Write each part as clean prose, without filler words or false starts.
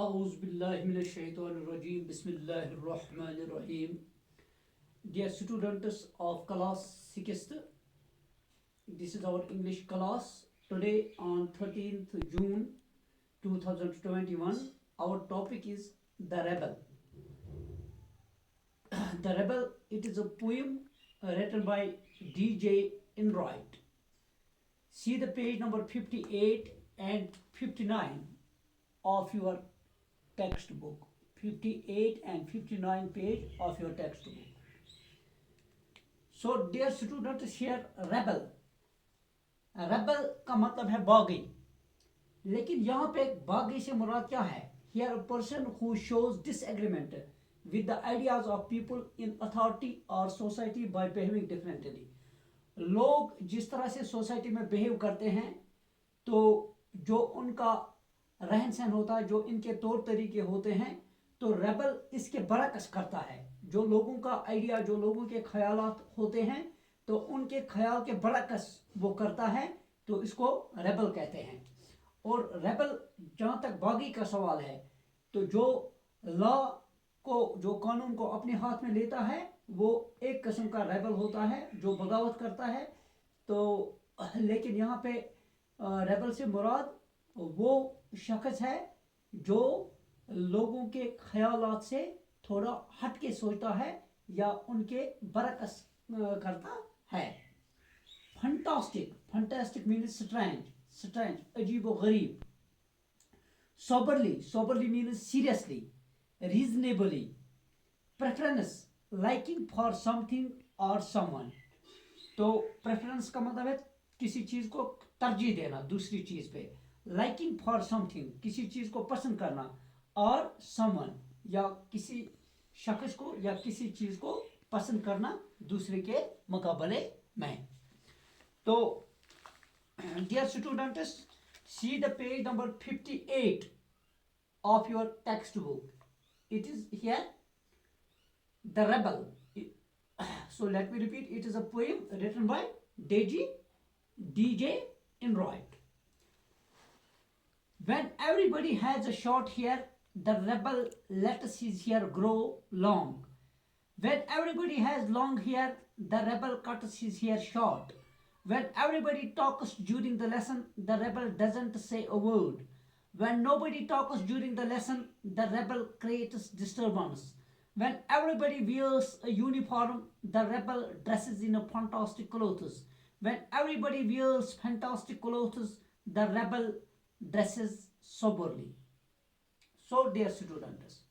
أعوذ بالله من الشيطان الرجيم بسم الله الرحمن الرحيم. Dear students of class 6th, this is our English class. Today on 13th June 2021, our topic is The Rebel. The Rebel, it is a poem written by D.J. Enright. See the page number 58 and 59 of your textbook. 58 and 59 page of your textbook. So dear students, here rebel. rebel का मतलब है बागी, लेकिन यहाँ पे बागी से मुराद क्या है? Here a person who shows disagreement with the ideas of people in authority or society by behaving differently. लोग जिस तरह से सोसाइटी में बिहेव करते हैं, तो जो उनका रहन सहन होता है, जो इनके तौर तरीके होते हैं, तो रेबल इसके बरक्स करता है. जो लोगों का आइडिया, जो लोगों के ख्यालात होते हैं, तो उनके ख्याल के बरक्स वो करता है, तो इसको रेबल कहते हैं. और रेबल जहाँ तक बागी का सवाल है, तो जो लॉ को, जो कानून को अपने हाथ में लेता है, वो एक किस्म का रेबल होता है जो बगावत करता है. तो लेकिन यहाँ पे रेबल से मुराद वो शख्स है जो लोगों के ख्यालात से थोड़ा हट के सोचता है या उनके बरक्स करता है. फंटास्टिक मीन्स स्ट्रेंज, अजीब व गरीब. Soberly means seriously. Reasonably. Preference, liking for something और समवन. तो प्रेफरेंस का मतलब है किसी चीज को तरजीह देना दूसरी चीज पे. लाइकिंग फॉर समथिंग, किसी चीज को पसंद करना, और समवन, या किसी शख्स को या किसी चीज को पसंद करना दूसरे के मुकाबले में. तो dear students, see the page number 58 of your textbook. It is here The Rebel. So let me repeat, it is a poem written by D.J. Enright. When everybody has a short hair, the rebel lets his hair grow long. When everybody has long hair, the rebel cuts his hair short. When everybody talks during the lesson, the rebel doesn't say a word. When nobody talks during the lesson, the rebel creates disturbance. When everybody wears a uniform, the rebel dresses in a fantastic clothes. When everybody wears fantastic clothes, the rebel dresses soberly. So dear students,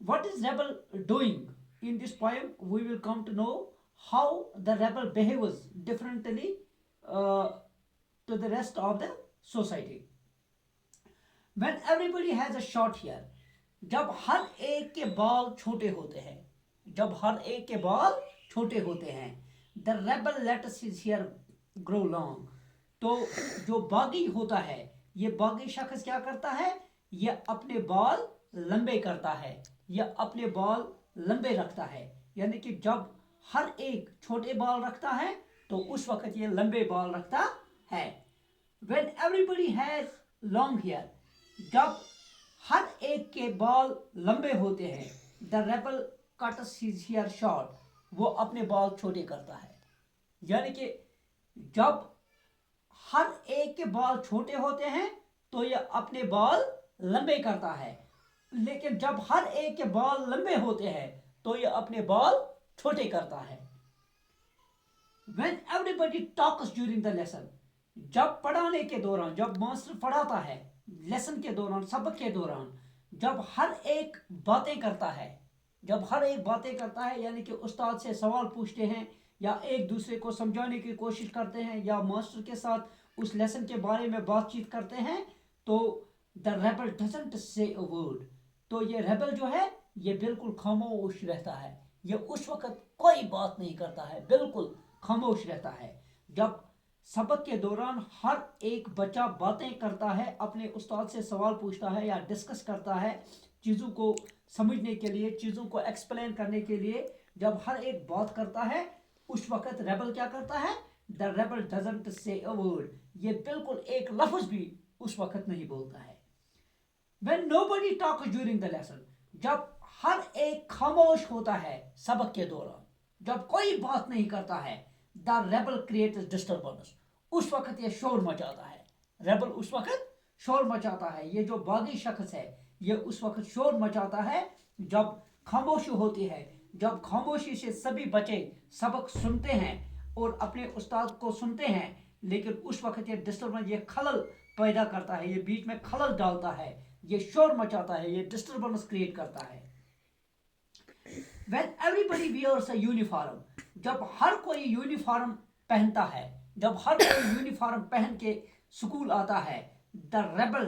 what is rebel doing? In this poem we will come to know how the rebel behaves differently to the rest of the society. When everybody has a short hair, जब हर एक के बाल छोटे होते हैं, the rebel lets his hair grow long. तो जो बागी होता है, ये बागी शख्स क्या करता है? ये अपने बाल लंबे करता है या अपने बाल लंबे रखता है. यानी कि जब हर एक छोटे बाल रखता है, तो उस वक्त ये लंबे बाल रखता है. When everybody has long hair, जब हर एक के बाल लंबे होते हैं, the rebel cuts his hair short. वो अपने बाल छोटे करता है. यानी कि जब हर एक के बाल छोटे होते हैं, तो ये अपने बाल लंबे करता है. लेकिन जब हर एक के बाल लंबे होते हैं, तो ये अपने बाल छोटे करता है. When everybody talks during the lesson, जब पढ़ाने के दौरान, जब मास्टर पढ़ाता है, लेसन के दौरान, सबक के दौरान, जब हर एक बातें करता है, यानी कि उस्ताद से सवाल पूछते हैं या एक दूसरे को समझाने की कोशिश करते हैं या मास्टर के साथ उस लेसन के बारे में बातचीत करते हैं, तो the rebel doesn't say a word. तो ये रेबल जो है, ये बिल्कुल खामोश रहता है. ये उस वक्त कोई बात नहीं करता है, बिल्कुल खामोश रहता है. जब सबक के दौरान हर एक बच्चा बातें करता है, अपने उस्ताद से सवाल पूछता है या डिस्कस करता है चीज़ों को समझने के लिए, चीज़ों को एक्सप्लेन करने के लिए, जब हर एक बात करता है, उस वक्त रेबल क्या करता है? The rebel doesn't say a word. ये बिल्कुल एक लफ्ज भी उस वक्त नहीं बोलता है. when nobody talks during the lesson, जब हर एक खामोश होता है सबक के दौरान, जब कोई बात नहीं करता है, the rebel creates disturbance, उस वक्त ये शोर मचाता है. रेबल उस वक्त शोर मचाता है. ये जो बागी शख्स है ये उस वक्त शोर मचाता है जब खामोशी होती है, जब खामोशी से सभी बच्चे सबक सुनते हैं और अपने उस्ताद को सुनते हैं, लेकिन उस वक्त ये डिस्टर्बेंस, ये खलल पैदा करता है, ये बीच में खलल डालता है, ये शोर मचाता है, ये डिस्टर्बेंस क्रिएट करता है. When everybody wears a uniform, जब हर कोई यूनिफॉर्म पहनता है, जब हर कोई यूनिफॉर्म पहन के स्कूल आता है, the rebel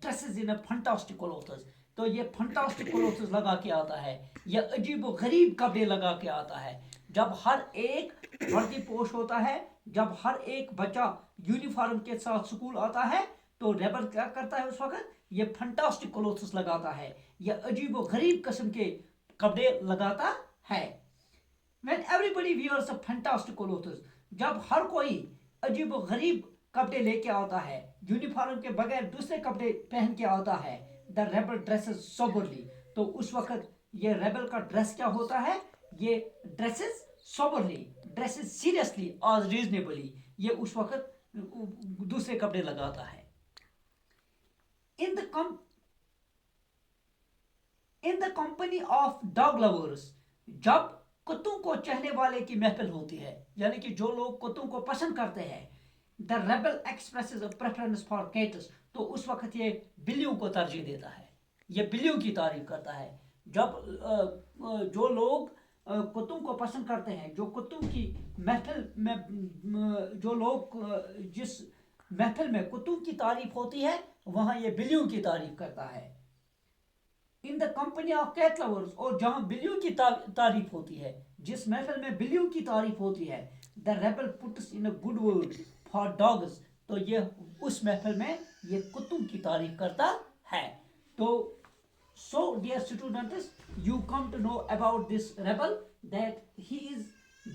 dresses in a fantastic clothes, तो ये fantastic clothes लगा के आता है, ये अजीब व गरीब कपड़े लगा के आता है. जब हर एक वर्दी पोश होता है, जब हर एक बच्चा यूनिफॉर्म के साथ स्कूल आता है, तो रेबल क्या करता है उस वक्त, ये फंटास्टिक क्लोथ्स लगाता है, ये अजीब व गरीब किस्म के कपड़े लगाता है. When everybody wears a fantastic clothes, जब हर कोई अजीब व गरीब कपड़े लेके आता है, यूनिफॉर्म के बगैर दूसरे कपड़े पहन के आता है, the rebel dresses soberly, तो उस वक्त ये रेबल का ड्रेस क्या होता है, ये ड्रेसेस soberly, ड्रेसेस seriously और reasonably, ये उस वक्त दूसरे कपड़े लगाता है. In the company of dog lovers, जब कुत्तों को चाहने वाले की महफिल होती है, यानी कि जो लोग कुत्तों को पसंद करते हैं, the rebel expresses a preference for cats, तो उस वक्त ये बिल्लियों को तरजीह देता है, ये बिल्लियों की तारीफ करता है. जब जो लोग कुत्तों को पसंद करते हैं, जो कुत्तों की महफिल में, जो लोग जिस महफिल में कुत्तों की तारीफ होती है, वहां ये बिल्लियों की तारीफ करता है. In the company of cat lovers, और जहां बिल्लियों की तारीफ होती है, जिस महफिल में बिल्लियों की तारीफ होती है, the rebel puts in a good word for dogs, तो ये उस महफिल में ये कुत्तों की तारीफ करता है. तो so dear students, you come to know about this rebel, that he is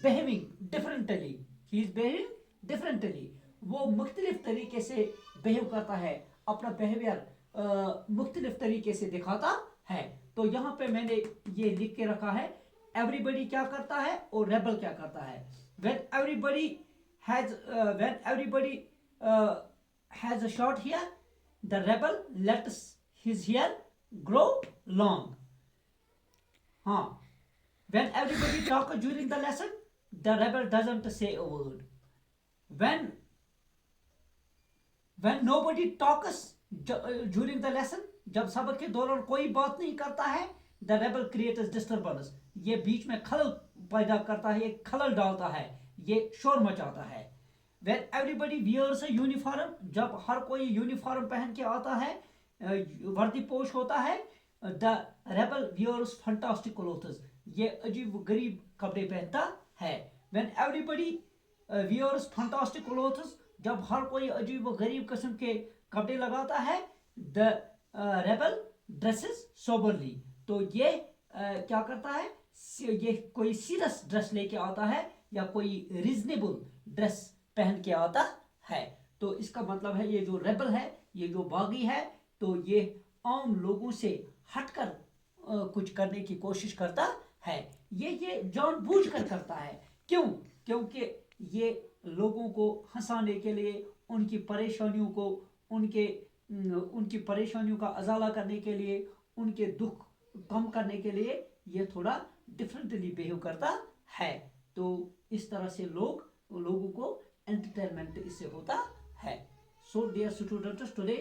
behaving differently, he is behaving differently, वो मुख्तलिफ तरीके से बिहेव करता है, अपना बिहेवियर मुख्तलिफ तरीके से दिखाता है. तो यहाँ पे मैंने ये लिख के रखा है, एवरीबडी क्या करता है और रेबल क्या करता है. when everybody has a short hair, the rebel lets his hair grow long. हाँ, when everybody talks during the lesson, the rebel doesn't say a word. When nobody talks during the lesson, जब सबक के दौरान कोई बात नहीं करता है, the rebel creates disturbance, ये बीच में खलल पैदा करता है, ये खलल डालता है, ये शोर मचाता है. when everybody wears a uniform, जब हर कोई यूनिफॉर्म पहन के आता है, वर्दी पोश होता है, the rebel wears fantastic clothes, ये अजीब गरीब कपड़े पहनता है. when everybody wears fantastic clothes, जब हर कोई अजीब व गरीब किस्म के कपड़े लगाता है, the rebel dresses soberly, तो ये क्या करता है, ये कोई सीरियस ड्रेस लेके आता है या कोई रीजनेबल ड्रेस पहन के आता है. तो इसका मतलब है ये जो रेबल है, ये जो बागी है, तो ये आम लोगों से हटकर कुछ करने की कोशिश करता है. ये जानबूझकर करता है. क्यों? क्योंकि ये लोगों को हंसाने के लिए, उनकी परेशानियों को, उनकी परेशानियों का अजाला करने के लिए, उनके दुख कम करने के लिए ये थोड़ा डिफरेंटली बिहेव करता है. तो इस तरह से लोगों को एंटरटेनमेंट इससे होता है. So dear students, today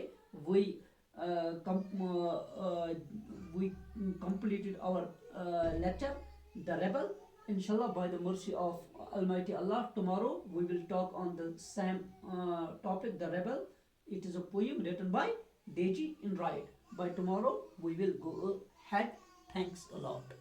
we completed our lecture, The Rebel. Inshallah, by the mercy of Almighty Allah, tomorrow we will talk on the same topic, The Rebel. It is a poem written by Deji Enright. By tomorrow we will go ahead. Thanks a lot.